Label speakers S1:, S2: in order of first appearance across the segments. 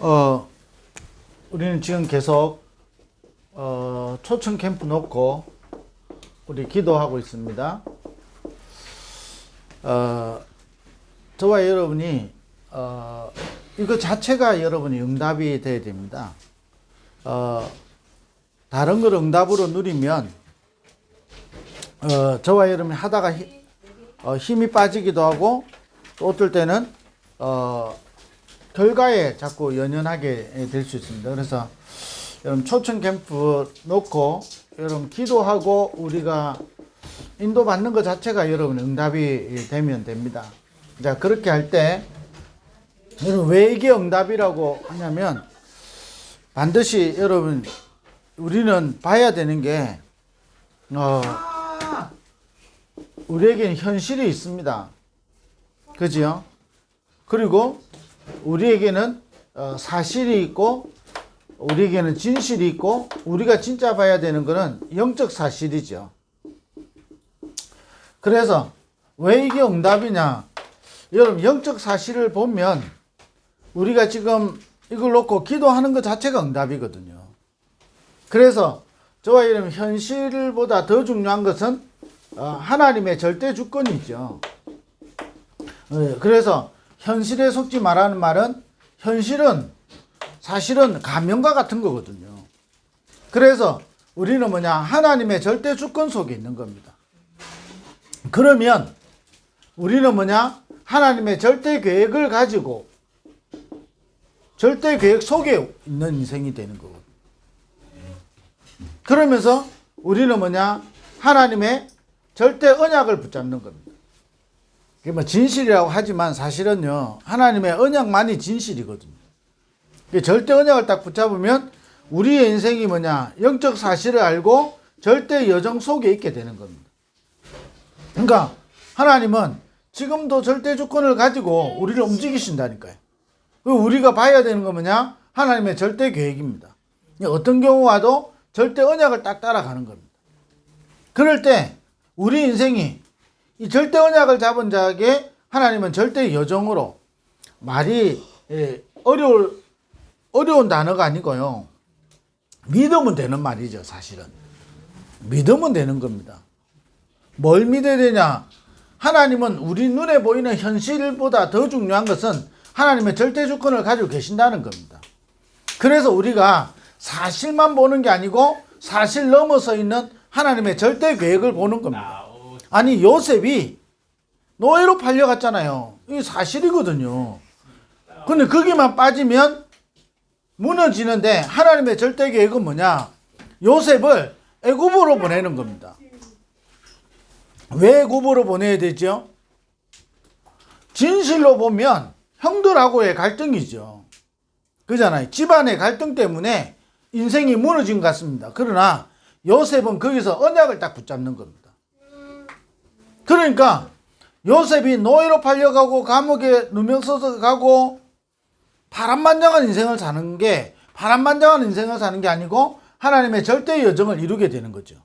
S1: 어, 우리는 지금 계속 초청 캠프 놓고 우리 기도하고 있습니다. 저와 여러분이 이거 자체가 여러분이 응답이 돼야 됩니다. 다른 걸 응답으로 누리면 저와 여러분이 하다가 힘이 빠지기도 하고 또 어떨 때는 결과에 자꾸 연연하게 될 수 있습니다. 그래서 여러분 초청 캠프 놓고 여러분 기도하고 우리가 인도받는 것 자체가 여러분 응답이 되면 됩니다. 자, 그렇게 할 때 여러분 왜 이게 응답이라고 하냐면 반드시 여러분 우리는 봐야 되는 게 우리에게는 현실이 있습니다. 그죠? 그리고 우리에게는 사실이 있고 우리에게는 진실이 있고 우리가 진짜 봐야 되는 것은 영적 사실이죠. 그래서 왜 이게 응답이냐? 여러분 영적 사실을 보면 우리가 지금 이걸 놓고 기도하는 것 자체가 응답이거든요. 그래서 저와 여러분 현실보다 더 중요한 것은 하나님의 절대 주권이죠. 그래서 현실에 속지 말라는 말은 현실은 사실은 가면과 같은 거거든요. 그래서 우리는 뭐냐? 하나님의 절대 주권 속에 있는 겁니다. 그러면 우리는 뭐냐? 하나님의 절대 계획을 가지고 절대 계획 속에 있는 인생이 되는 거거든요. 그러면서 우리는 뭐냐? 하나님의 절대 언약을 붙잡는 겁니다. 이게 뭐 진실이라고 하지만 사실은요, 하나님의 언약만이 진실이거든요. 절대 언약을 딱 붙잡으면 우리의 인생이 뭐냐? 영적 사실을 알고 절대 여정 속에 있게 되는 겁니다. 그러니까 하나님은 지금도 절대 주권을 가지고 우리를 움직이신다니까요. 우리가 봐야 되는 건 뭐냐? 하나님의 절대 계획입니다. 어떤 경우 와도 절대 언약을 딱 따라가는 겁니다. 그럴 때 우리 인생이 이 절대 언약을 잡은 자에게 하나님은 절대 여정으로 말이 어려운 단어가 아니고요. 믿으면 되는 말이죠, 사실은. 믿으면 되는 겁니다. 뭘 믿어야 되냐? 하나님은 우리 눈에 보이는 현실보다 더 중요한 것은 하나님의 절대 주권을 가지고 계신다는 겁니다. 그래서 우리가 사실만 보는 게 아니고 사실 넘어서 있는 하나님의 절대 계획을 보는 겁니다. 아니 요셉이 노예로 팔려갔잖아요. 이게 사실이거든요. 근데 거기만 빠지면 무너지는데 하나님의 절대 계획은 뭐냐? 요셉을 애굽으로 보내는 겁니다. 왜 애굽으로 보내야 되죠? 진실로 보면 형들하고의 갈등이죠. 그잖아요. 집안의 갈등 때문에 인생이 무너진 것 같습니다. 그러나 요셉은 거기서 언약을 딱 붙잡는 겁니다. 그러니까 요셉이 노예로 팔려가고 감옥에 누명 써서 가고 파란만장한 인생을 사는 게 아니고 하나님의 절대 여정을 이루게 되는 거죠.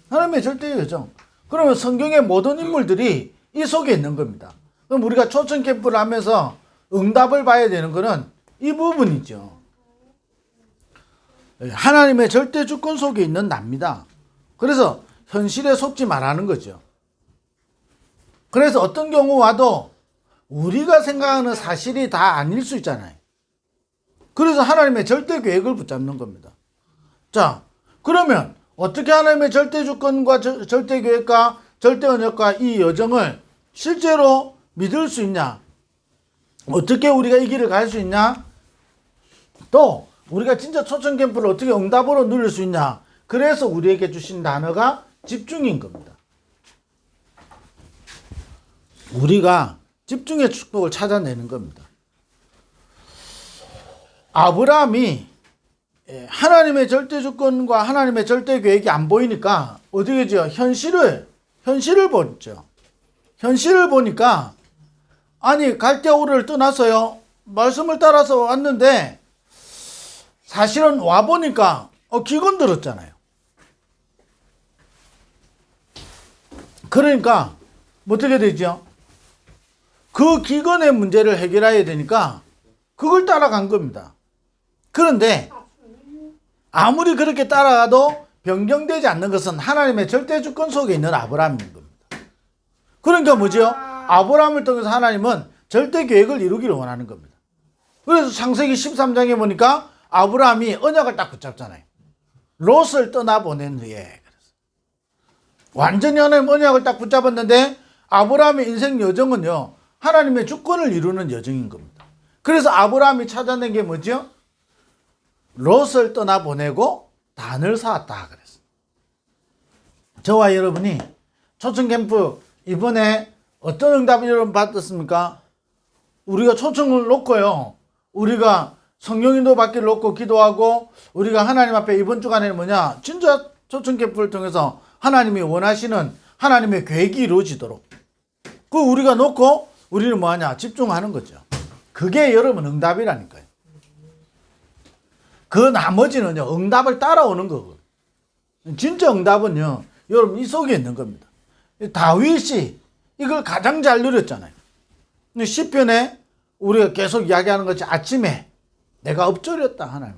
S1: 하나님의 절대 여정. 그러면 성경의 모든 인물들이 이 속에 있는 겁니다. 그럼 우리가 초청 캠프를 하면서 응답을 봐야 되는 것은 이 부분이죠. 하나님의 절대 주권 속에 있는 납니다. 그래서 현실에 속지 말라는 거죠. 그래서 어떤 경우 와도 우리가 생각하는 사실이 다 아닐 수 있잖아요. 그래서 하나님의 절대 계획을 붙잡는 겁니다. 자, 그러면 어떻게 하나님의 절대 주권과 절대 계획과 절대 언약과 이 여정을 실제로 믿을 수 있냐? 어떻게 우리가 이 길을 갈 수 있냐? 또 우리가 진짜 초청 캠프를 어떻게 응답으로 누릴 수 있냐? 그래서 우리에게 주신 단어가 집중인 겁니다. 우리가 집중의 축복을 찾아내는 겁니다. 아브라함이 하나님의 절대 주권과 하나님의 절대 계획이 안 보이니까 어떻게 하죠? 현실을 보죠. 현실을 보니까 아니 갈대아우를 떠나서요 말씀을 따라서 왔는데 사실은 와보니까 기근 들었잖아요. 그러니까 어떻게 되죠? 그 기근의 문제를 해결해야 되니까 그걸 따라간 겁니다. 그런데 아무리 그렇게 따라가도 변경되지 않는 것은 하나님의 절대 주권 속에 있는 아브라함인 겁니다. 그러니까 뭐죠? 아브라함을 통해서 하나님은 절대 계획을 이루기를 원하는 겁니다. 그래서 창세기 13장에 보니까 아브라함이 언약을 딱 붙잡잖아요. 롯을 떠나보낸 후에. 완전히 하나님 언약을 딱 붙잡았는데 아브라함의 인생 여정은요, 하나님의 주권을 이루는 여정인 겁니다. 그래서 아브라함이 찾아낸 게 뭐죠? 롯을 떠나보내고 단을 쌓았다 그랬어요. 저와 여러분이 초청 캠프 이번에 어떤 응답을 여러분 받았습니까? 우리가 초청을 놓고요, 우리가 성령인도 받기를 놓고 기도하고 우리가 하나님 앞에 이번 주간에는 뭐냐, 진짜 초청 캠프를 통해서 하나님이 원하시는 하나님의 계획이 이루어지도록 그 우리가 놓고 우리는 뭐하냐, 집중하는 거죠. 그게 여러분 응답이라니까요. 그 나머지는요, 응답을 따라오는 거고. 진짜 응답은요, 여러분 이 속에 있는 겁니다. 다윗이 이걸 가장 잘 누렸잖아요. 시편에 우리가 계속 이야기하는 것이 아침에 내가 엎드렸다 하나님.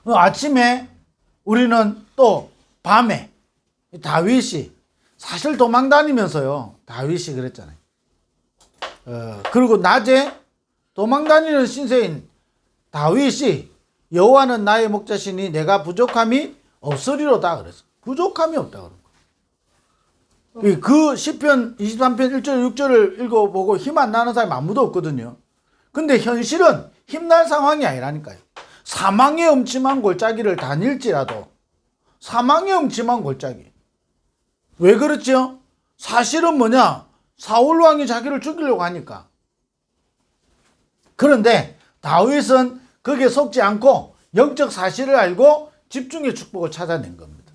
S1: 아침에 우리는 또 밤에 다윗이 사실 도망 다니면서요, 다윗이 그랬잖아요. 그리고 낮에 도망 다니는 신세인 다윗이 여호와는 나의 목자시니 내가 부족함이 없으리로다 그랬어. 부족함이 없다 그런 거. 그 시편 23편 1절 6절을 읽어보고 힘 안 나는 사람이 아무도 없거든요. 근데 현실은 힘날 상황이 아니라니까요. 사망의 음침한 골짜기를 다닐지라도, 사망의 음침한 골짜기. 왜 그렇죠? 사실은 뭐냐? 사울 왕이 자기를 죽이려고 하니까. 그런데 다윗은 거기에 속지 않고 영적 사실을 알고 집중의 축복을 찾아낸 겁니다.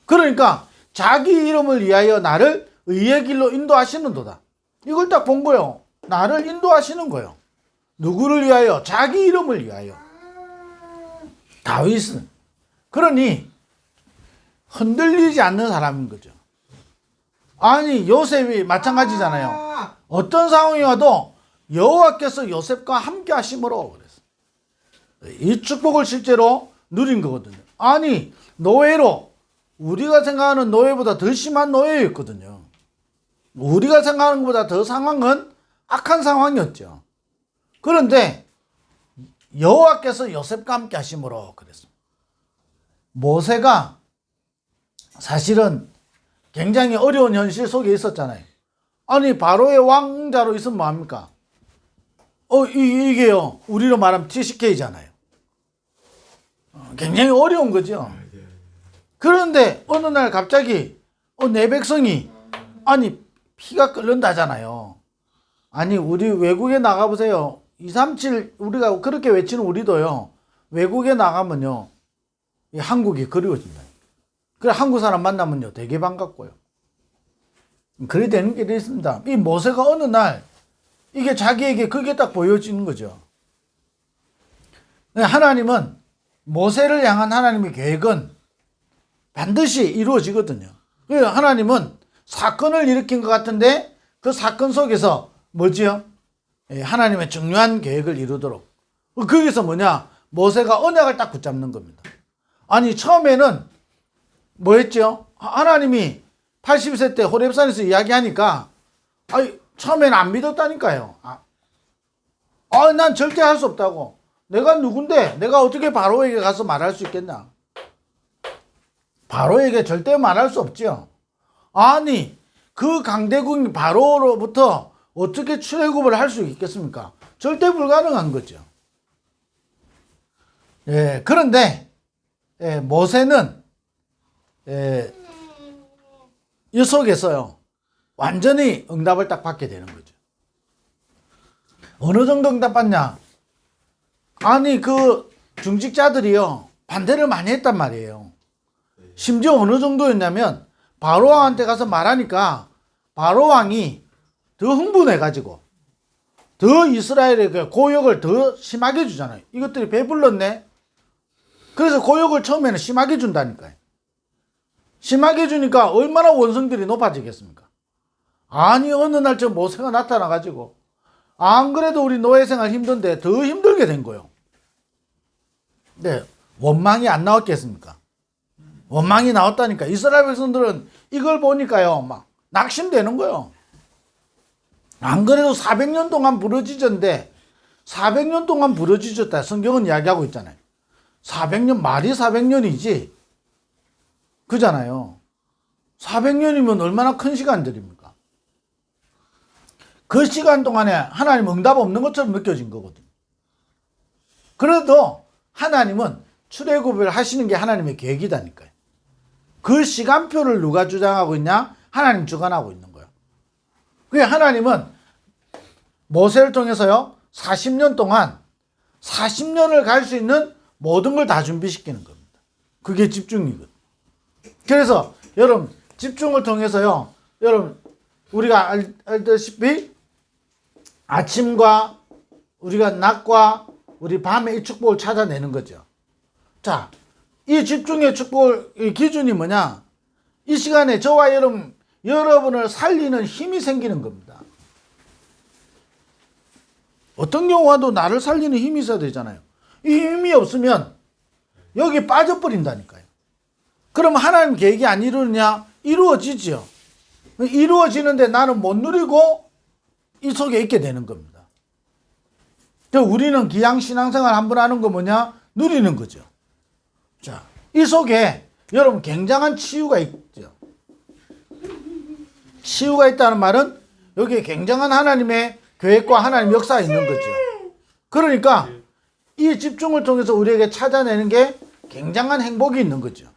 S1: 그러니까 자기 이름을 위하여 나를 의의 길로 인도하시는도다. 이걸 딱 본 거예요. 나를 인도하시는 거예요. 누구를 위하여? 자기 이름을 위하여. 다윗은. 그러니 흔들리지 않는 사람인 거죠. 아니 요셉이 마찬가지잖아요. 어떤 상황이 와도 여호와께서 요셉과 함께 하심으로 그랬어요. 이 축복을 실제로 누린 거거든요. 아니 노예로, 우리가 생각하는 노예보다 더 심한 노예였거든요. 우리가 생각하는 것보다 더 상황은 악한 상황이었죠. 그런데 여호와께서 요셉과 함께 하심으로 그랬습니다. 모세가 사실은 굉장히 어려운 현실 속에 있었잖아요. 아니 바로의 왕자로 있으면 뭐합니까? 이게요, 우리로 말하면 TCK잖아요. 굉장히 어려운 거죠. 그런데 어느 날 갑자기 내 백성이, 아니 피가 끓는다잖아요. 아니 우리 외국에 나가보세요. 237 우리가 그렇게 외치는 우리도요, 외국에 나가면요 한국이 그리워진다. 그래 한국 사람 만나면요 되게 반갑고요. 그래 되는 게 있습니다. 이 모세가 어느 날 이게 자기에게 그게 딱 보여지는 거죠. 하나님은 모세를 향한 하나님의 계획은 반드시 이루어지거든요. 그래서 하나님은 사건을 일으킨 것 같은데 그 사건 속에서 뭐지요? 하나님의 중요한 계획을 이루도록. 거기서 뭐냐? 모세가 언약을 딱 붙잡는 겁니다. 아니 처음에는 뭐 했죠? 하나님이 80세 때 호렙산에서 이야기하니까 처음에는 안 믿었다니까요. 난 절대 할 수 없다고. 내가 누군데 내가 어떻게 바로에게 가서 말할 수 있겠나? 바로에게 절대 말할 수 없죠. 아니 그 강대국 바로로부터 어떻게 출애굽을 할 수 있겠습니까? 절대 불가능한 거죠. 그런데 모세는 이 속에서요 완전히 응답을 딱 받게 되는 거죠. 어느 정도 응답 받냐? 아니 그 중직자들이요 반대를 많이 했단 말이에요. 심지어 어느 정도였냐면 바로왕한테 가서 말하니까 바로왕이 더 흥분해가지고 더 이스라엘의 고역을 더 심하게 주잖아요. 이것들이 배불렀네. 그래서 고역을 처음에는 심하게 준다니까요. 심하게 주니까 얼마나 원성들이 높아지겠습니까? 아니 어느 날 저 모세가 나타나가지고 안 그래도 우리 노예생활 힘든데 더 힘들게 된 거예요. 네, 원망이 안 나왔겠습니까? 원망이 나왔다니까. 이스라엘 백성들은 이걸 보니까요, 막 낙심되는 거예요. 안 그래도 400년 동안 부르짖었는데 400년 동안 부르짖었다. 성경은 이야기하고 있잖아요. 400년, 말이 400년이지. 그잖아요. 400년이면 얼마나 큰 시간들입니까? 그 시간 동안에 하나님 응답 없는 것처럼 느껴진 거거든요. 그래도 하나님은 출애굽을 하시는 게 하나님의 계획이다니까요. 그 시간표를 누가 주장하고 있냐? 하나님 주관하고 있는 거예요. 그게 하나님은 모세를 통해서요, 40년 동안 40년을 갈 수 있는 모든 걸 다 준비시키는 겁니다. 그게 집중이거든요. 그래서 여러분, 집중을 통해서요, 여러분, 우리가 알다시피 아침과 우리가 낮과 우리 밤의 이 축복을 찾아내는 거죠. 자, 이 집중의 축복의 기준이 뭐냐? 이 시간에 저와 여러분을 살리는 힘이 생기는 겁니다. 어떤 경우와도 나를 살리는 힘이 있어야 되잖아요. 이 힘이 없으면 여기 빠져버린다니까요. 그럼 하나님 계획이 안 이루느냐? 이루어지죠. 이루어지는데 나는 못 누리고 이 속에 있게 되는 겁니다. 우리는 기양 신앙생활 한번 하는 거 뭐냐? 누리는 거죠. 자, 이 속에 여러분 굉장한 치유가 있죠. 치유가 있다는 말은 여기에 굉장한 하나님의 계획과 하나님 역사가 있는 거죠. 그러니까 이 집중을 통해서 우리에게 찾아내는 게 굉장한 행복이 있는 거죠.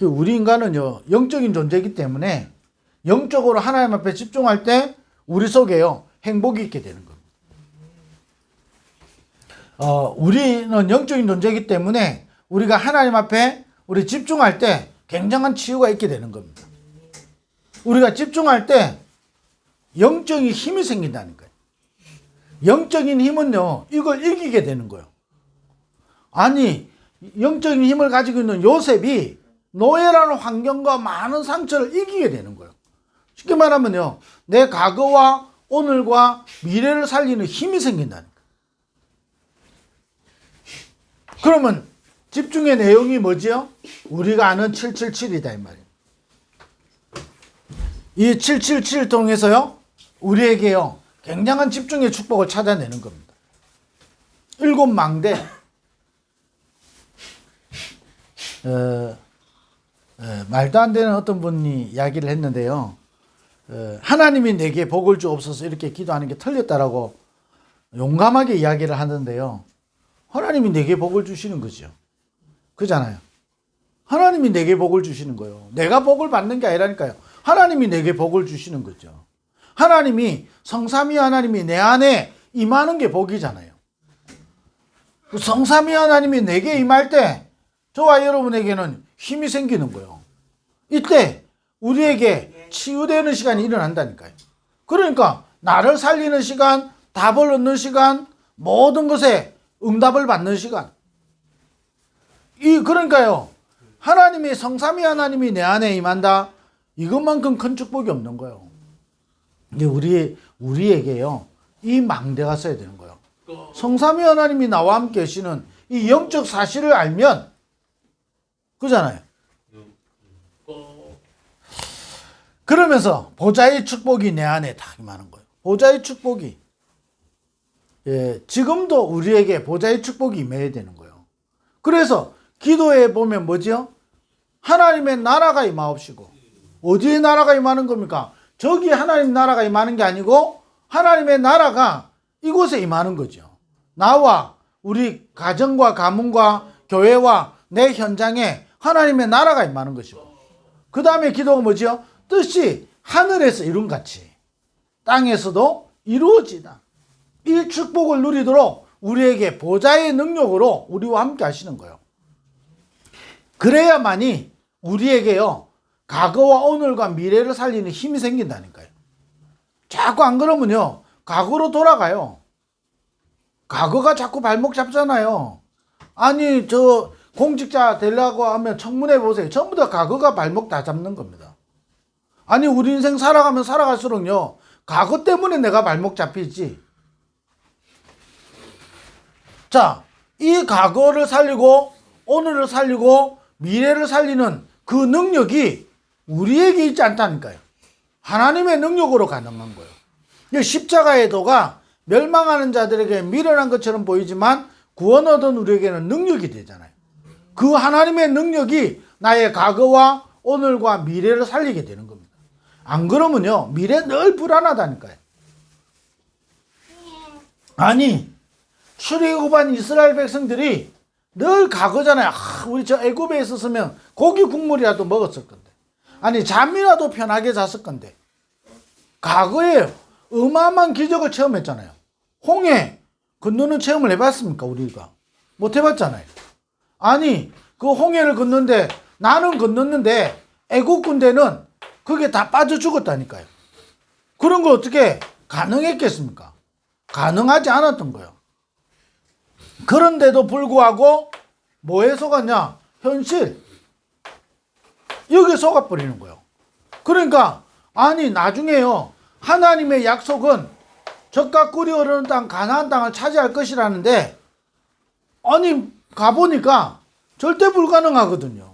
S1: 우리 인간은요, 영적인 존재이기 때문에 영적으로 하나님 앞에 집중할 때 우리 속에요, 행복이 있게 되는 겁니다. 우리는 영적인 존재이기 때문에 우리가 하나님 앞에 우리 집중할 때 굉장한 치유가 있게 되는 겁니다. 우리가 집중할 때 영적인 힘이 생긴다니까요. 영적인 힘은요, 이걸 이기게 되는 거예요. 아니, 영적인 힘을 가지고 있는 요셉이 노예라는 환경과 많은 상처를 이기게 되는 거예요. 쉽게 말하면요, 내 과거와 오늘과 미래를 살리는 힘이 생긴다니까. 그러면 집중의 내용이 뭐지요? 우리가 아는 777이다 이 말이에요. 이 777을 통해서요, 우리에게요, 굉장한 집중의 축복을 찾아내는 겁니다. 7망대, 말도 안 되는 어떤 분이 이야기를 했는데요, 하나님이 내게 복을 주옵소서 이렇게 기도하는 게 틀렸다라고 용감하게 이야기를 하는데요, 하나님이 내게 복을 주시는 거죠. 그잖아요. 하나님이 내게 복을 주시는 거예요. 내가 복을 받는 게 아니라니까요. 하나님이 내게 복을 주시는 거죠. 하나님이, 성삼위 하나님이 내 안에 임하는 게 복이잖아요. 성삼위 하나님이 내게 임할 때 저와 여러분에게는 힘이 생기는 거예요. 이때 우리에게 치유되는 시간이 일어난다니까요. 그러니까 나를 살리는 시간, 답을 얻는 시간, 모든 것에 응답을 받는 시간. 그러니까요, 하나님이, 성삼위 하나님이 내 안에 임한다, 이것만큼 큰 축복이 없는 거예요. 근데 우리에게요, 이 망대가 써야 되는 거예요. 성삼위 하나님이 나와 함께 계시는 이 영적 사실을 알면, 그잖아요. 그러면서 보좌의 축복이 내 안에 다 임하는 거예요. 보좌의 축복이. 지금도 우리에게 보좌의 축복이 임해야 되는 거예요. 그래서 기도에 보면 뭐죠? 하나님의 나라가 임하옵시고. 어디에 나라가 임하는 겁니까? 저기 하나님 나라가 임하는 게 아니고 하나님의 나라가 이곳에 임하는 거죠. 나와 우리 가정과 가문과 교회와 내 현장에 하나님의 나라가 임하는 것이고, 그 다음에 기도가 뭐죠? 뜻이 하늘에서 이룬 같이 땅에서도 이루어지다. 이 축복을 누리도록 우리에게 보좌의 능력으로 우리와 함께 하시는 거예요. 그래야만이 우리에게요, 과거와 오늘과 미래를 살리는 힘이 생긴다니까요. 자꾸 안 그러면요, 과거로 돌아가요. 과거가 자꾸 발목 잡잖아요. 아니, 저 공직자 되려고 하면 청문회 보세요. 전부 다 과거가 발목 다 잡는 겁니다. 아니, 우리 인생 살아가면 살아갈수록요, 과거 때문에 내가 발목 잡히지. 자, 이 과거를 살리고 오늘을 살리고 미래를 살리는 그 능력이 우리에게 있지 않다니까요. 하나님의 능력으로 가능한 거예요. 십자가의 도가 멸망하는 자들에게 미련한 것처럼 보이지만 구원 얻은 우리에게는 능력이 되잖아요. 그 하나님의 능력이 나의 과거와 오늘과 미래를 살리게 되는 겁니다. 안 그러면요, 미래 늘 불안하다니까요. 아니, 출애굽한 이스라엘 백성들이 늘 과거잖아요. 우리 저 애굽에 있었으면 고기 국물이라도 먹었을 건데, 아니 잠이라도 편하게 잤을 건데, 과거에 어마어마한 기적을 체험했잖아요. 홍해 건너는 체험을 해봤습니까? 우리가 못 해봤잖아요. 아니 그 홍해를 건너는데, 나는 건넜는데 애국 군대는 그게 다 빠져 죽었다니까요. 그런 거 어떻게 가능했겠습니까? 가능하지 않았던 거예요. 그런데도 불구하고 뭐에 속았냐? 현실. 여기에 속아버리는 거예요. 그러니까 아니 나중에요, 하나님의 약속은 젖과 꿀이 흐르는 땅 가나안 땅을 차지할 것이라는데, 아니 가보니까 절대 불가능하거든요.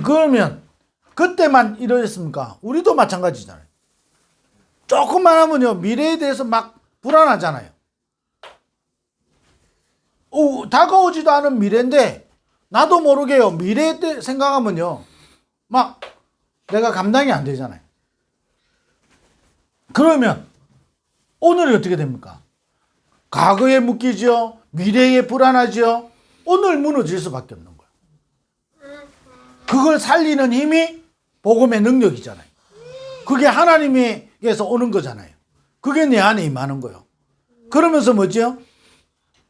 S1: 그러면 그때만 이러했습니까? 우리도 마찬가지잖아요. 조금만 하면요, 미래에 대해서 막 불안하잖아요. 다가오지도 않은 미래인데 나도 모르게요, 미래에 때 생각하면요 막 내가 감당이 안 되잖아요. 그러면 오늘이 어떻게 됩니까? 과거에 묶이죠, 미래에 불안하죠, 오늘 무너질 수밖에 없는 거예요. 그걸 살리는 힘이 복음의 능력이잖아요. 그게 하나님에게서 오는 거잖아요. 그게 내 안에 임하는 거예요. 그러면서 뭐죠?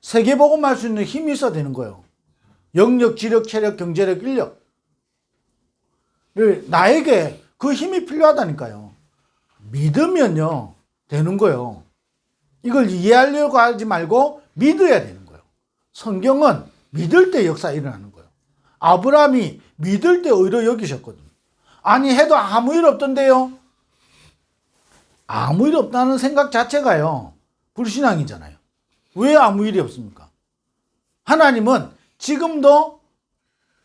S1: 세계복음 할 수 있는 힘이 있어야 되는 거예요. 영력, 지력, 체력, 경제력, 인력. 나에게 그 힘이 필요하다니까요. 믿으면요 되는 거예요. 이걸 이해하려고 하지 말고 믿어야 되는 거예요. 성경은 믿을 때 역사 일어나는 거예요. 아브라함이 믿을 때 의로 여기셨거든요. 아니 해도 아무 일 없던데요. 아무 일 없다는 생각 자체가요 불신앙이잖아요. 왜 아무 일이 없습니까? 하나님은 지금도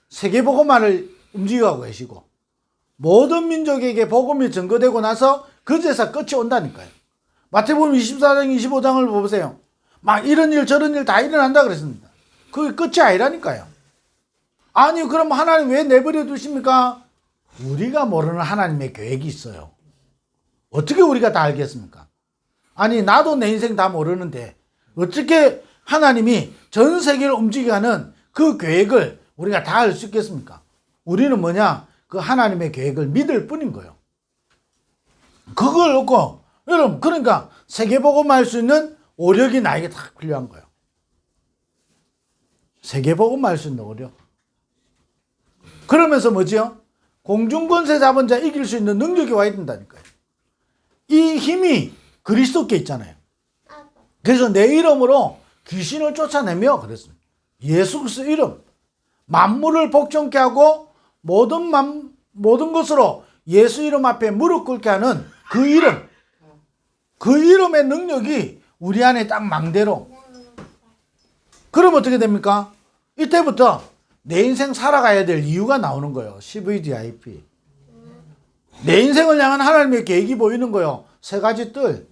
S1: 세계복음화를 움직여가고 계시고, 모든 민족에게 복음이 전거되고 나서 그제서 끝이 온다니까요. 마태복음 24장 25장을 보세요. 막 이런 일 저런 일 다 일어난다 그랬습니다. 그게 끝이 아니라니까요. 아니 그럼 하나님 왜 내버려 두십니까? 우리가 모르는 하나님의 계획이 있어요. 어떻게 우리가 다 알겠습니까? 아니 나도 내 인생 다 모르는데 어떻게 하나님이 전 세계를 움직여가는 그 계획을 우리가 다 알 수 있겠습니까? 우리는 뭐냐? 그 하나님의 계획을 믿을 뿐인 거예요. 그걸 놓고 여러분, 그러니까 세계복음 할 수 있는 오력이 나에게 다 필요한 거예요. 세계복음 할 수 있는 오력. 그러면서 뭐지요? 공중권세 잡은 자 이길 수 있는 능력이 와야 된다니까요. 이 힘이 그리스도께 있잖아요. 그래서 내 이름으로 귀신을 쫓아내며 그랬습니다. 예수 그리스도 이름, 만물을 복종케 하고 모든 것으로 예수 이름 앞에 무릎 꿇게 하는 그 이름, 그 이름의 능력이 우리 안에 딱 망대로. 그럼 어떻게 됩니까? 이때부터 내 인생 살아가야 될 이유가 나오는 거예요. CVDIP. 내 인생을 향한 하나님의 계획이 보이는 거예요. 세 가지 뜰.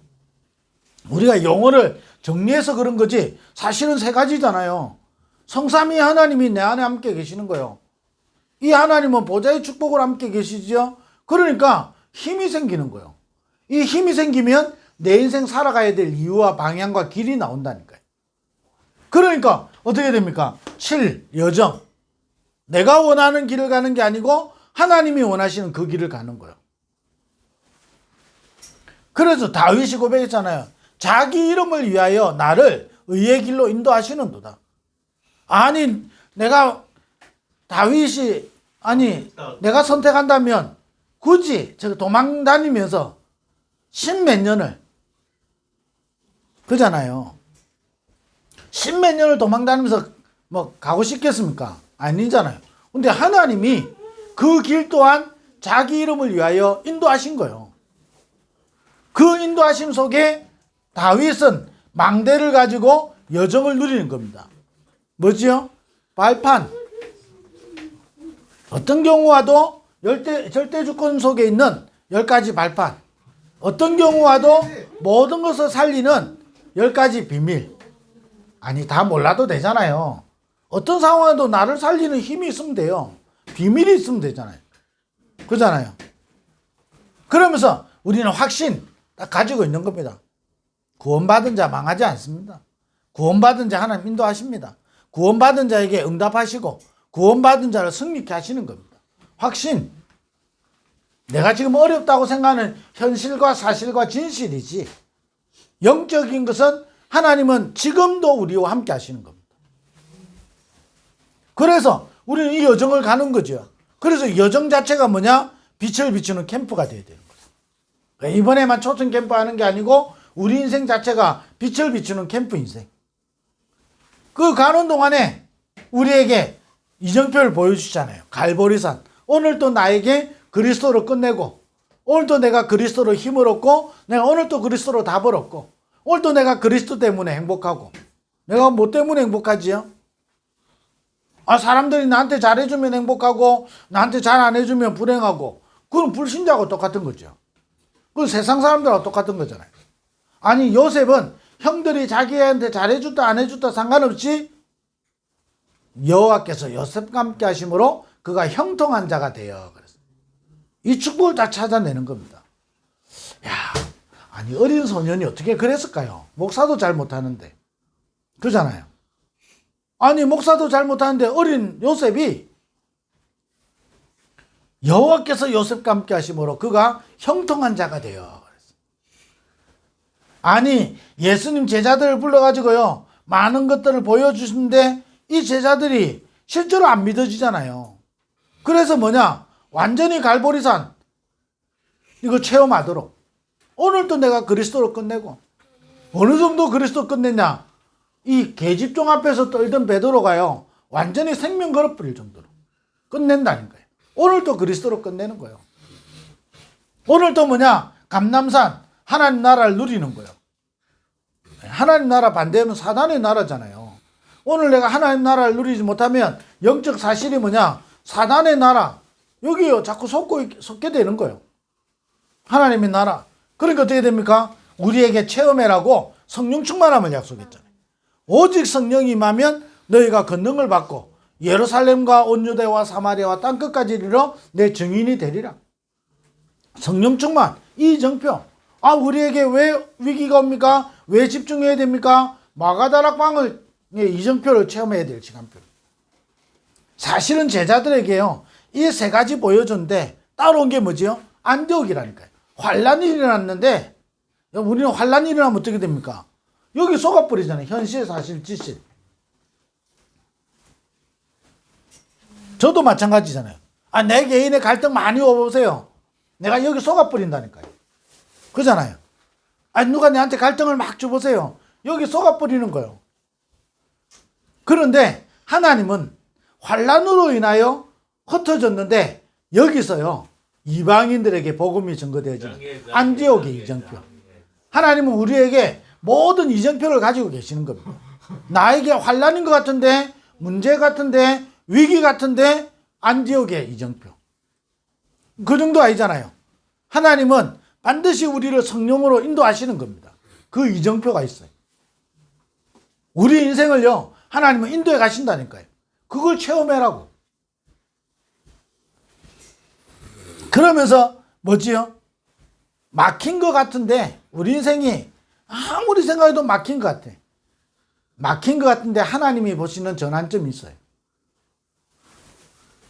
S1: 우리가 용어를 정리해서 그런 거지 사실은 세 가지잖아요. 성삼위 하나님이 내 안에 함께 계시는 거예요. 이 하나님은 보좌의 축복을 함께 계시죠. 그러니까 힘이 생기는 거예요. 이 힘이 생기면 내 인생 살아가야 될 이유와 방향과 길이 나온다니까요. 그러니까 어떻게 됩니까? 7. 여정. 내가 원하는 길을 가는 게 아니고 하나님이 원하시는 그 길을 가는 거예요. 그래서 다윗이 고백했잖아요. 자기 이름을 위하여 나를 의의 길로 인도하시는도다. 아니 내가 내가 선택한다면 굳이 저 도망 다니면서 십몇 년을 그잖아요. 십몇 년을 도망 다니면서 뭐 가고 싶겠습니까? 아니잖아요. 근데 하나님이 그 길 또한 자기 이름을 위하여 인도하신 거예요. 그 인도하심 속에 다윗은 망대를 가지고 여정을 누리는 겁니다. 뭐지요? 발판. 어떤 경우와도 절대 주권 속에 있는 10가지 발판. 어떤 경우와도 모든 것을 살리는 10가지 비밀. 아니, 다 몰라도 되잖아요. 어떤 상황에도 나를 살리는 힘이 있으면 돼요. 비밀이 있으면 되잖아요. 그잖아요. 그러면서 우리는 확신 딱 가지고 있는 겁니다. 구원받은 자 망하지 않습니다. 구원받은 자 하나님 인도하십니다. 구원받은 자에게 응답하시고 구원받은 자를 승리케 하시는 겁니다. 확신. 내가 지금 어렵다고 생각하는 현실과 사실과 진실이지, 영적인 것은 하나님은 지금도 우리와 함께 하시는 겁니다. 그래서 우리는 이 여정을 가는 거죠. 그래서 여정 자체가 뭐냐? 빛을 비추는 캠프가 되어야 되는 거죠. 이번에만 초청 캠프 하는 게 아니고 우리 인생 자체가 빛을 비추는 캠프 인생. 그 가는 동안에 우리에게 이정표를 보여주잖아요. 갈보리산. 오늘 또 나에게 그리스도로 끝내고, 오늘 또 내가 그리스도로 힘을 얻고, 내가 오늘 또 그리스도로 답을 얻고, 오늘 또 내가 그리스도 때문에 행복하고. 내가 뭐 때문에 행복하지요? 사람들이 나한테 잘해주면 행복하고 나한테 잘 안 해주면 불행하고. 그건 불신자하고 똑같은 거죠. 그건 세상 사람들하고 똑같은 거잖아요. 아니, 요셉은 형들이 자기한테 잘해줬다 안 해줬다 상관없이 여호와께서 요셉과 함께 하심으로 그가 형통한 자가 되어. 그래서 이 축복을 다 찾아내는 겁니다. 야, 아니, 어린 소년이 어떻게 그랬을까요? 목사도 잘 못하는데. 그잖아요. 아니, 목사도 잘 못하는데 어린 요셉이 여호와께서 요셉과 함께 하심으로 그가 형통한 자가 되어. 아니, 예수님 제자들을 불러가지고요, 많은 것들을 보여주시는데 이 제자들이 실제로 안 믿어지잖아요. 그래서 뭐냐? 완전히 갈보리산 이거 체험하도록 오늘도 내가 그리스도로 끝내고. 어느 정도 그리스도 끝냈냐? 이 계집종 앞에서 떨던 베드로가요, 완전히 생명 걸어버릴 정도로 끝낸다는 거예요. 오늘도 그리스도로 끝내는 거예요. 오늘도 뭐냐? 감람산 하나님 나라를 누리는 거예요. 하나님 나라 반대하면 사단의 나라잖아요. 오늘 내가 하나님 나라를 누리지 못하면 영적 사실이 뭐냐? 사단의 나라, 여기요 자꾸 속게 되는 거예요. 하나님의 나라. 그러니까 어떻게 됩니까? 우리에게 체험해라고 성령 충만함을 약속했잖아요. 오직 성령이 임하면 너희가 권능을 받고 예루살렘과 온 유대와 사마리아와 땅끝까지 이르러 내 증인이 되리라. 성령 충만, 이 정표. 우리에게 왜 위기가 옵니까? 왜 집중해야 됩니까? 마가다락방을, 이정표를 체험해야 될 시간표. 사실은 제자들에게요, 이 세 가지 보여줬는데 따라온 게 뭐지요? 안디옥이라니까요. 환란이 일어났는데, 우리는 환란이 일어나면 어떻게 됩니까? 여기 속아버리잖아요. 현실, 사실, 지실. 저도 마찬가지잖아요. 내 개인의 갈등 많이 오보세요. 내가 여기 속아버린다니까요. 그잖아요. 누가 내한테 갈등을 막 줘보세요. 여기 속아버리는 거예요. 그런데 하나님은 환란으로 인하여 흩어졌는데 여기서요, 이방인들에게 복음이 전거되어지는 안디옥의 이정표. 하나님은 우리에게 모든 이정표를 가지고 계시는 겁니다. 나에게 환란인 것 같은데, 문제 같은데, 위기 같은데 안디옥의 이정표. 그 정도 아니잖아요. 하나님은 반드시 우리를 성령으로 인도하시는 겁니다. 그 이정표가 있어요. 우리 인생을요, 하나님은 인도해 가신다니까요. 그걸 체험해라고. 그러면서 뭐지요? 막힌 것 같은데, 우리 인생이 아무리 생각해도 막힌 것 같아. 막힌 것 같은데 하나님이 보시는 전환점이 있어요.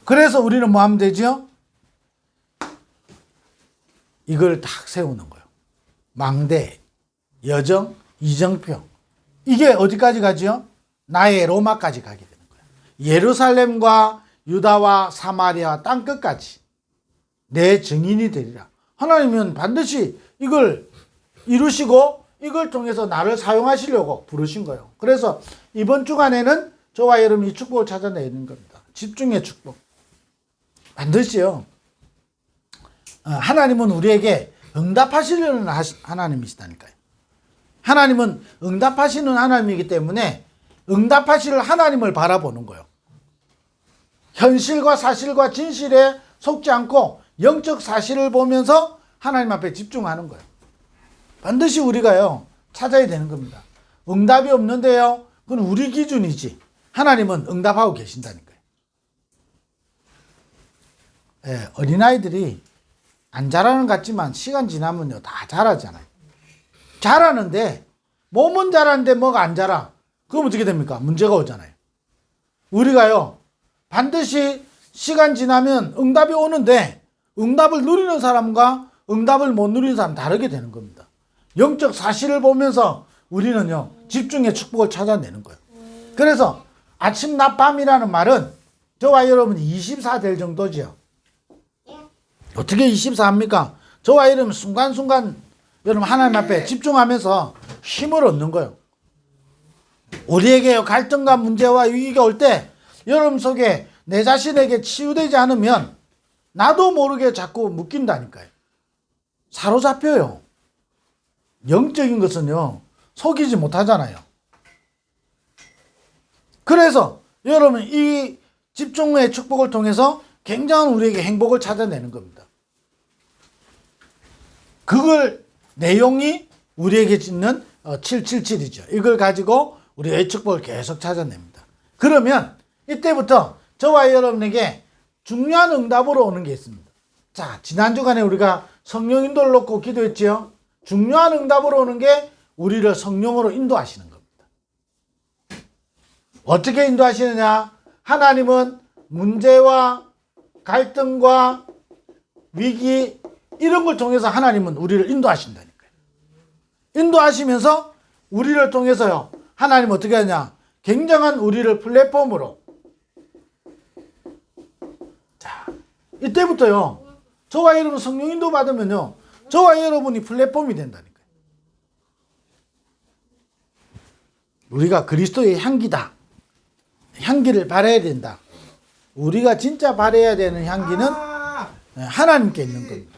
S1: 그래서 우리는 뭐 하면 되죠? 이걸 딱 세우는 거예요. 망대, 여정, 이정표. 이게 어디까지 가죠? 나의 로마까지 가게 되는 거예요. 예루살렘과 유다와 사마리아 땅끝까지 내 증인이 되리라. 하나님은 반드시 이걸 이루시고 이걸 통해서 나를 사용하시려고 부르신 거예요. 그래서 이번 주간에는 저와 여러분이 축복을 찾아내는 겁니다. 집중의 축복. 반드시요. 하나님은 우리에게 응답하시려는 하나님이시다니까요. 하나님은 응답하시는 하나님이기 때문에 응답하실 하나님을 바라보는 거예요. 현실과 사실과 진실에 속지 않고 영적 사실을 보면서 하나님 앞에 집중하는 거예요. 반드시 우리가요 찾아야 되는 겁니다. 응답이 없는데요, 그건 우리 기준이지 하나님은 응답하고 계신다니까요. 예, 어린아이들이 안 자라는 것 같지만 시간 지나면요 다 자라잖아요. 자라는데 몸은 자라는데 뭐가 안 자라. 그럼 어떻게 됩니까? 문제가 오잖아요. 우리가요 반드시 시간 지나면 응답이 오는데 응답을 누리는 사람과 응답을 못 누리는 사람 다르게 되는 겁니다. 영적 사실을 보면서 우리는요 집중의 축복을 찾아내는 거예요. 그래서 아침 낮 밤이라는 말은 저와 여러분이 24 될 정도지요. 어떻게 24합니까? 저와 여러분 순간순간 여러분 하나님 앞에 집중하면서 힘을 얻는 거예요. 우리에게 갈등과 문제와 위기가 올 때 여러분 속에 내 자신에게 치유되지 않으면 나도 모르게 자꾸 묶인다니까요. 사로잡혀요. 영적인 것은요 속이지 못하잖아요. 그래서 여러분 이 집중의 축복을 통해서 굉장한 우리에게 행복을 찾아내는 겁니다. 그걸 내용이 우리에게 짓는 777이죠. 이걸 가지고 우리의 축복을 계속 찾아냅니다. 그러면 이때부터 저와 여러분에게 중요한 응답으로 오는 게 있습니다. 자, 지난 주간에 우리가 성령 인도를 놓고 기도했지요. 중요한 응답으로 오는 게 우리를 성령으로 인도하시는 겁니다. 어떻게 인도하시느냐? 하나님은 문제와 갈등과 위기 이런 걸 통해서 하나님은 우리를 인도하신다니까요. 인도하시면서 우리를 통해서요 하나님 어떻게 하냐? 굉장한 우리를 플랫폼으로, 자 이때부터요 저와 여러분 성령 인도 받으면요 저와 여러분이 플랫폼이 된다니까요. 우리가 그리스도의 향기다. 향기를 발해야 된다. 우리가 진짜 발해야 되는 향기는 하나님께 있는 겁니다.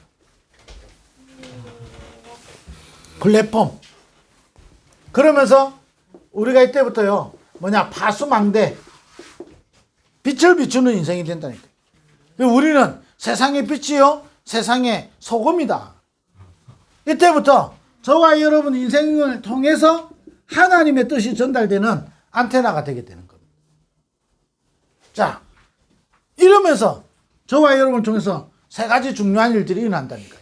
S1: 플랫폼. 그러면서 우리가 이때부터요 뭐냐 파수망대 빛을 비추는 인생이 된다니까. 우리는 세상의 빛이요 세상의 소금이다. 이때부터 저와 여러분 인생을 통해서 하나님의 뜻이 전달되는 안테나가 되게 되는 겁니다. 자 이러면서 저와 여러분을 통해서 세 가지 중요한 일들이 일어난다니까요.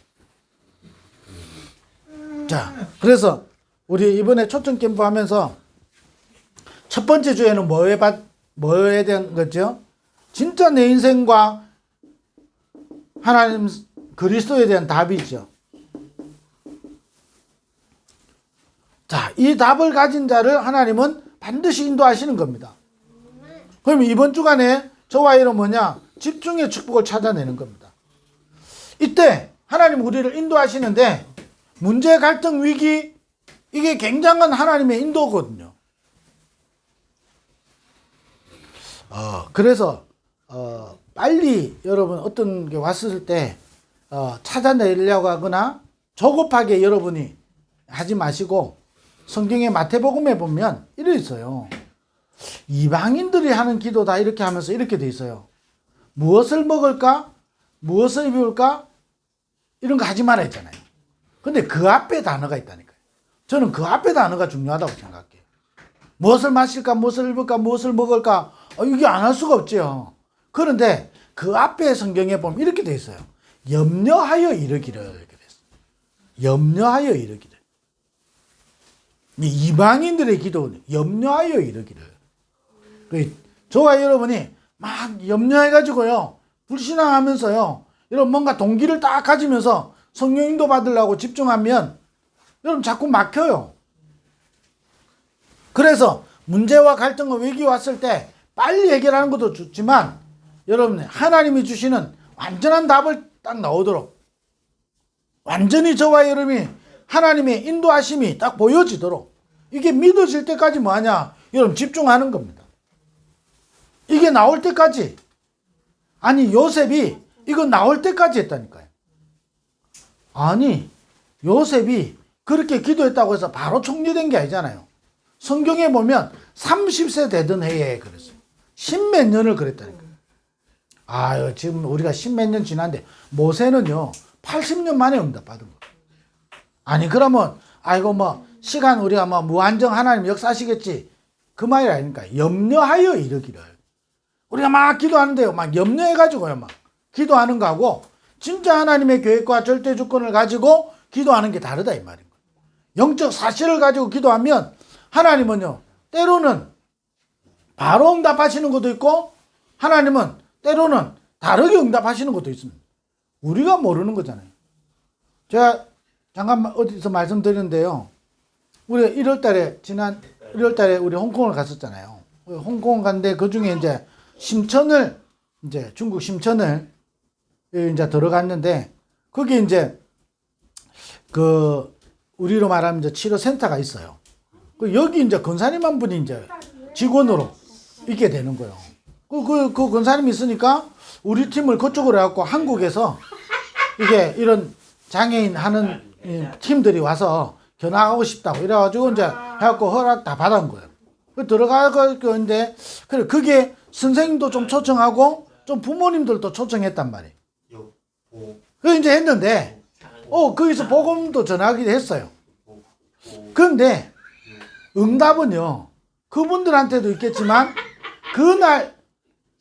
S1: 자 그래서 우리 이번에 초청 캠프 하면서 첫 번째 주에는 뭐에 대한 거죠? 진짜 내 인생과 하나님 그리스도에 대한 답이죠. 자, 이 답을 가진 자를 하나님은 반드시 인도하시는 겁니다. 그럼 이번 주간에 저와 여러분 뭐냐? 집중의 축복을 찾아내는 겁니다. 이때 하나님 우리를 인도하시는데 문제, 갈등, 위기 이게 굉장한 하나님의 인도거든요. 그래서 빨리 여러분 어떤 게 왔을 때 찾아내려고 하거나 조급하게 여러분이 하지 마시고 성경의 마태복음에 보면 이래 있어요. 이방인들이 하는 기도다 이렇게 하면서 이렇게 돼 있어요. 무엇을 먹을까? 무엇을 입을까? 이런 거 하지 말아 했잖아요. 근데 그 앞에 단어가 있다니까요. 저는 그 앞에 단어가 중요하다고 생각해요. 무엇을 마실까? 무엇을 입을까? 무엇을 먹을까? 이게 안 할 수가 없죠. 그런데 그 앞에 성경에 보면 이렇게 돼 있어요. 염려하여 이르기를. 그랬어요. 염려하여 이르기를. 이방인들의 기도는 염려하여 이르기를. 저와 여러분이 막 염려해가지고요 불신앙하면서요 여러분 뭔가 동기를 딱 가지면서 성령 인도 받으려고 집중하면 여러분 자꾸 막혀요. 그래서 문제와 갈등과 위기 왔을 때 빨리 해결하는 것도 좋지만 여러분 하나님이 주시는 완전한 답을 딱 나오도록 완전히 저와 여러분이 하나님의 인도하심이 딱 보여지도록 이게 믿어질 때까지 뭐하냐 여러분 집중하는 겁니다. 이게 나올 때까지. 아니 요셉이 이거 나올 때까지 했다니까요. 아니 요셉이 그렇게 기도했다고 해서 바로 총리된 게 아니잖아요. 성경에 보면 30세 되던 해에 그랬어요. 십몇 년을 그랬다니까. 아, 지금 우리가 십몇 년 지났는데 모세는요 80년 만에 응답받은 거예요. 아니 그러면 아이고 뭐 시간 우리가 뭐 무한정 하나님 역사하시겠지 그 말이 아닙니까? 염려하여 이르기를. 우리가 막 기도하는데요 막 염려해가지고요 막 기도하는 거하고 진짜 하나님의 계획과 절대 주권을 가지고 기도하는 게 다르다 이 말인 거예요. 영적 사실을 가지고 기도하면 하나님은요 때로는 바로 응답하시는 것도 있고 하나님은 때로는 다르게 응답하시는 것도 있습니다. 우리가 모르는 거잖아요. 제가 잠깐 어디서 말씀드렸는데요. 우리 1월 달에 지난 1월 달에 우리 홍콩을 갔었잖아요. 홍콩 갔는데 그 중에 이제 심천을 이제 중국 심천을 이제 들어갔는데 거기 이제 그 우리로 말하면 이제 치료 센터가 있어요. 여기 이제 권사님 한 분이 이제 직원으로 있게 되는 거예요. 그 권사님이 있으니까 우리 팀을 그쪽으로 해갖고 한국에서 이게 이런 장애인 하는 팀들이 와서 견학하고 싶다고 이래가지고 이제 해갖고 허락 다 받은 거예요. 들어가고 있는데 그래 그게 선생님도 좀 초청하고 좀 부모님들도 초청했단 말이에요. 그 이제 했는데 거기서 복음도 전하기도 했어요. 그런데 응답은요 그분들한테도 있겠지만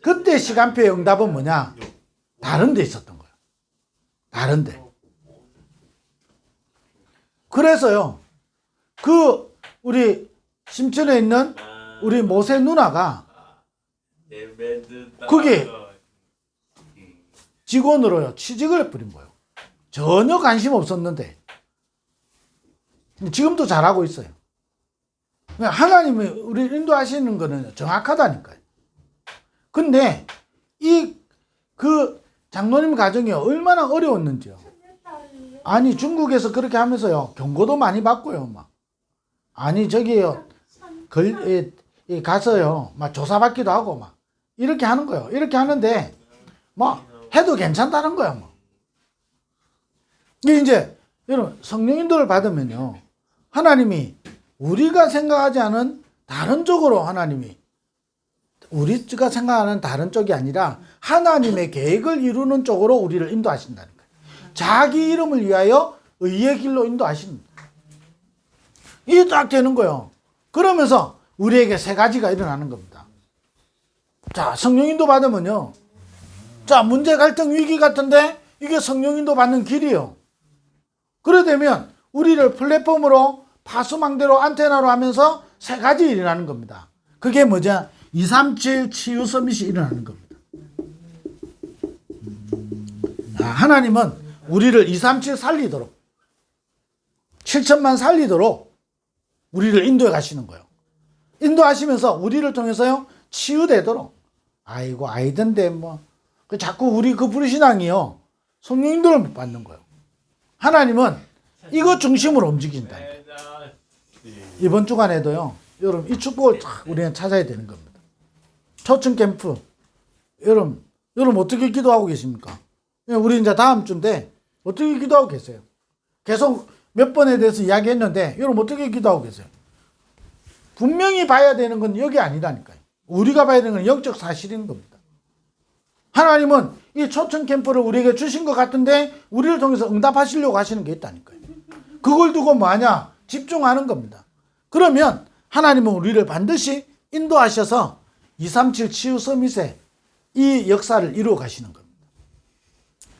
S1: 그때 시간표의 응답은 뭐냐 다른 데 있었던 거예요. 다른 데. 그래서요 우리 심천에 있는 우리 모세 누나가 그게 직원으로요 취직을 해버린 거예요. 전혀 관심 없었는데 지금도 잘하고 있어요. 하나님이 우리를 인도하시는 거는 정확하다니까요. 근데 그 장로님 가정이 얼마나 어려웠는지요. 아니 중국에서 그렇게 하면서요 경고도 많이 받고요 막 아니 저기요 가서요 막 조사받기도 하고 막 이렇게 하는 거예요. 이렇게 하는데 막 해도 괜찮다는 거야 뭐. 이게 이제 여러분 성령 인도를 받으면요 하나님이 우리가 생각하지 않은 다른 쪽으로 하나님이 우리가 생각하는 다른 쪽이 아니라 하나님의 계획을 이루는 쪽으로 우리를 인도하신다는 거예요. 자기 이름을 위하여 의의 길로 인도하신다. 이게 딱 되는 거예요. 그러면서 우리에게 세 가지가 일어나는 겁니다. 자, 성령 인도 받으면요. 자, 문제 갈등 위기 같은데 이게 성령 인도 받는 길이에요. 그래 되면 우리를 플랫폼으로 파수망대로 안테나로 하면서 세 가지 일어나는 겁니다. 그게 뭐냐? 237 치유 서밋이 일어나는 겁니다. 하나님은 우리를 237 살리도록 7천만 살리도록 우리를 인도해 가시는 거예요. 인도하시면서 우리를 통해서요 치유되도록 아이고 아이던데 뭐 자꾸 우리 그 불신앙이요 성령 인도를 못 받는 거예요. 하나님은 이것 중심으로 움직인다. 이번 주간에도요 여러분 이 축복을 우리는 찾아야 되는 겁니다. 초청 캠프 여러분 어떻게 기도하고 계십니까? 우리 이제 다음 주인데 어떻게 기도하고 계세요? 계속 몇 번에 대해서 이야기했는데 여러분 어떻게 기도하고 계세요? 분명히 봐야 되는 건 여기 아니라니까요. 우리가 봐야 되는 건 영적 사실인 겁니다. 하나님은 이 초청 캠프를 우리에게 주신 것 같은데 우리를 통해서 응답하시려고 하시는 게 있다니까요. 그걸 두고 뭐하냐? 집중하는 겁니다. 그러면 하나님은 우리를 반드시 인도하셔서 237 치유 서밋에 이 역사를 이루어 가시는 겁니다.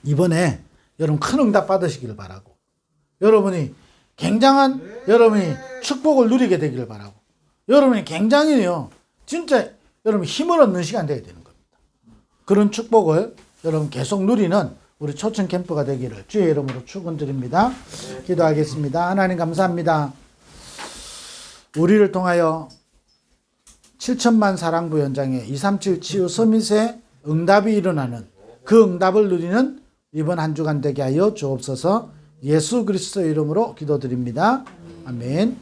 S1: 이번에 여러분 큰 응답 받으시기를 바라고 여러분이 굉장한 여러분이 축복을 누리게 되기를 바라고 여러분이 굉장히요 진짜 여러분 힘을 얻는 시간 되어야 되는 겁니다. 그런 축복을 여러분 계속 누리는 우리 초청 캠프가 되기를 주의 이름으로 축원드립니다. 기도하겠습니다. 하나님 감사합니다. 우리를 통하여 7천만 사랑부 현장에 237 치유 서밋에 응답이 일어나는 그 응답을 누리는 이번 한 주간 되게 하여 주옵소서. 예수 그리스도의 이름으로 기도드립니다. 아멘.